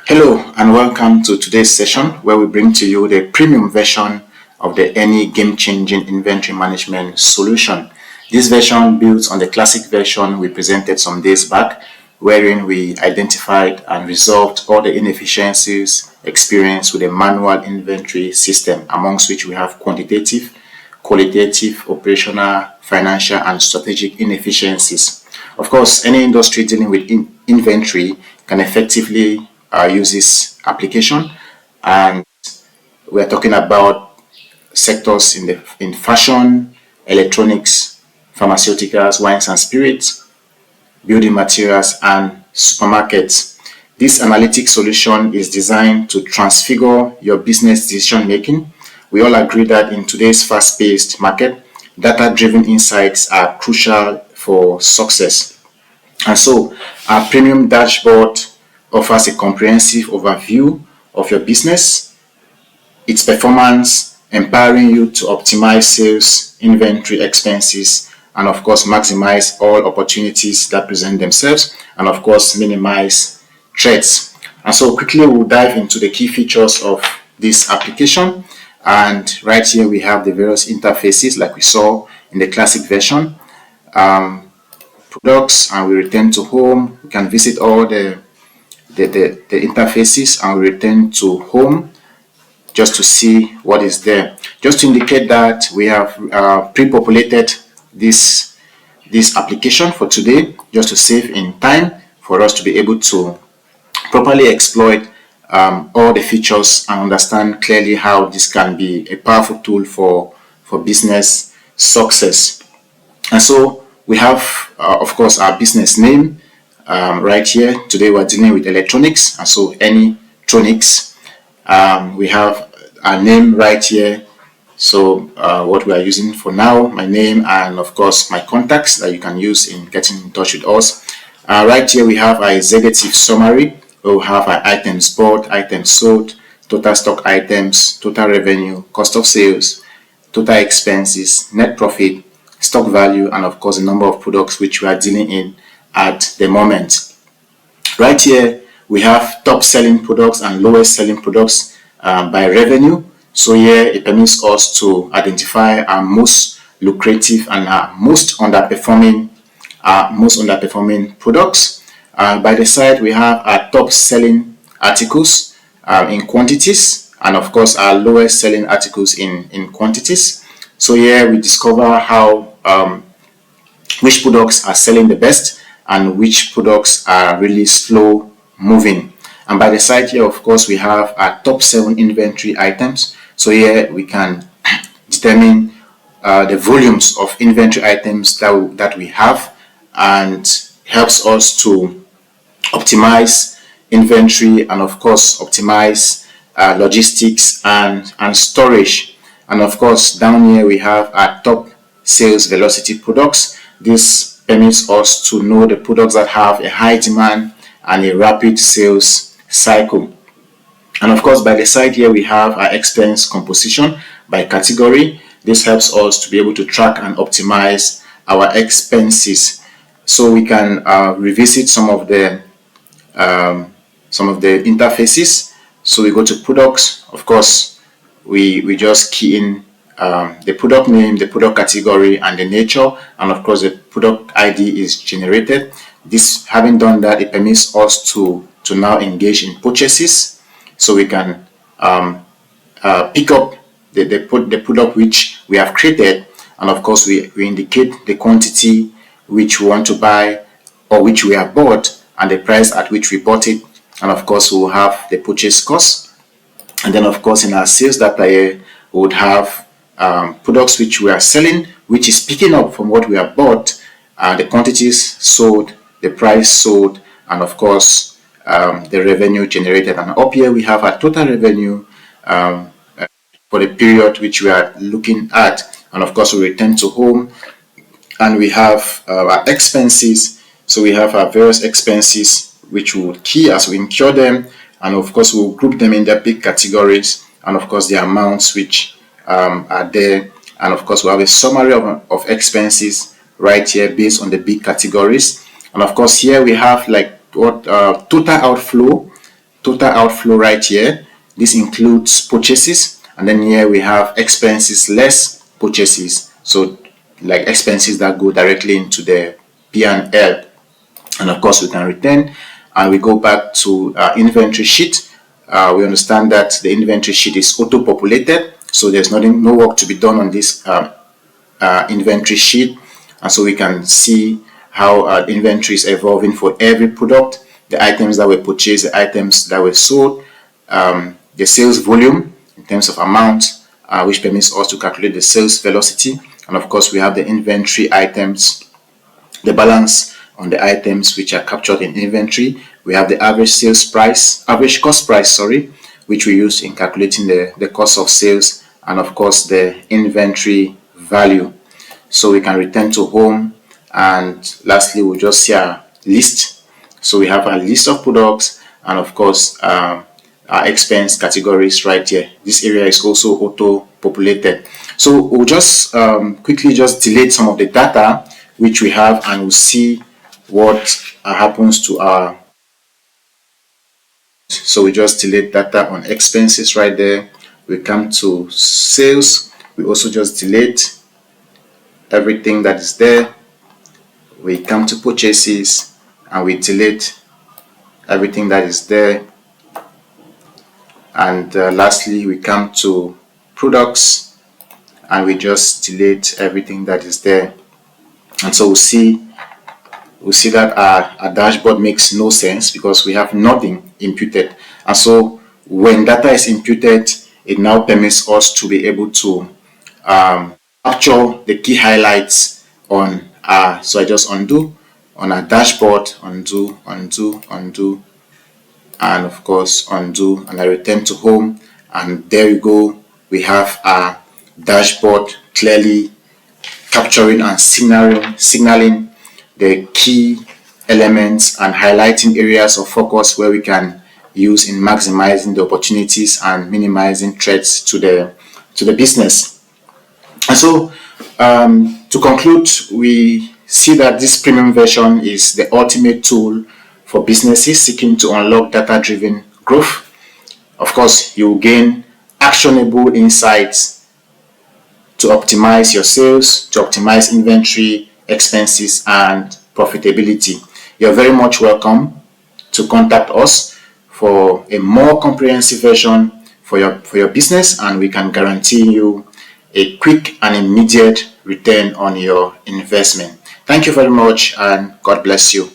Hello and welcome to today's session where we bring to you the premium version of the Erny game-changing inventory management solution. This version builds on the classic version we presented some days back, wherein we identified and resolved all the inefficiencies experienced with a manual inventory system, amongst which we have quantitative, qualitative, operational, financial, and strategic inefficiencies. Of course, any industry dealing with inventory can effectively use this application, and we're talking about sectors in fashion, electronics, pharmaceuticals, wines and spirits, building materials, and supermarkets. This analytic solution is designed to transfigure your business decision making. We all agree that in today's fast-paced market, data-driven insights are crucial for success. And so, our premium dashboard offers a comprehensive overview of your business, its performance, empowering you to optimize sales, inventory, expenses, and of course maximize all opportunities that present themselves, and of course minimize threats. And so quickly we'll dive into the key features of this application. And right here we have the various interfaces like we saw in the classic version. Products, and we return to home. We can visit all the interfaces and we return to home just to see what is there. Just to indicate that we have pre-populated this application for today, just to save in time for us to be able to properly exploit all the features and understand clearly how this can be a powerful tool for business success. And so we have of course our business name right here. Today we're dealing with electronics, and so Ernytronics. We have our name right here, so what we are using for now, my name, and of course my contacts that you can use in getting in touch with us. Right here we have our executive summary. We'll have our items bought, items sold, total stock items, total revenue, cost of sales, total expenses, net profit, stock value, and of course the number of products which we are dealing in at the moment. Right here we have top selling products and lowest selling products by revenue. So here it permits us to identify our most lucrative and our most underperforming products. By the side we have our top selling articles in quantities, and of course our lowest selling articles in quantities. So here we discover how which products are selling the best and which products are really slow moving. And by the side here, of course, we have our top 7 inventory items. So here we can determine the volumes of inventory items that we have, and helps us to optimize inventory and of course optimize logistics and storage. And of course down here we have our top sales velocity products. This permits us to know the products that have a high demand and a rapid sales cycle. And of course by the side here we have our expense composition by category. This helps us to be able to track and optimize our expenses, so we can revisit some of the interfaces. So we go to products. Of course we just key in the product name, the product category, and the nature, and of course the product ID is generated. This, having done that, it permits us to now engage in purchases, so we can pick up the product which we have created, and of course we indicate the quantity which we want to buy or which we have bought and the price at which we bought it, and of course we will have the purchase cost. And then of course in our sales data here we would have products which we are selling, which is picking up from what we have bought, the quantities sold, the price sold, and of course the revenue generated. And up here we have our total revenue for the period which we are looking at. And of course we return to home and we have our expenses. So we have our various expenses which we will key as we incur them, and of course we'll group them in their big categories, and of course the amounts which are there. And of course we have a summary of expenses right here based on the big categories. And of course here we have like what total outflow, total outflow right here. This includes purchases, and then here we have expenses less purchases. So like expenses that go directly into the P&L. And of course we can return, and we go back to inventory sheet. We understand that the inventory sheet is auto-populated, so there's no work to be done on this inventory sheet, and so we can see how inventory is evolving for every product, the items that were purchased, the items that were sold, the sales volume in terms of amount, which permits us to calculate the sales velocity, and of course we have the inventory items, the balance on the items which are captured in inventory. We have the average cost price, sorry, which we use in calculating the cost of sales, and of course the inventory value. So we can return to home, and lastly we'll just see our list. So we have a list of products, and of course our expense categories right here. This area is also auto-populated. So we'll just quickly just delete some of the data which we have, and we'll see what happens to our. So we just delete data on expenses right there. We come to sales, we also just delete everything that is there. We come to purchases, and we delete everything that is there. And lastly we come to products, and we just delete everything that is there. And so we'll see that our dashboard makes no sense because we have nothing imputed. And so when data is imputed, it now permits us to be able to capture the key highlights on our, so I just undo on our dashboard, undo, and of course undo, and I return to home, and there you go. We have our dashboard clearly capturing and signaling the key elements and highlighting areas of focus where we can use in maximizing the opportunities and minimizing threats to the business. And so to conclude, we see that this premium version is the ultimate tool for businesses seeking to unlock data-driven growth. Of course, you will gain actionable insights to optimize your sales, to optimize inventory, expenses, and profitability. You're very much welcome to contact us for a more comprehensive version for your business, and we can guarantee you a quick and immediate return on your investment. Thank you very much, and God bless you.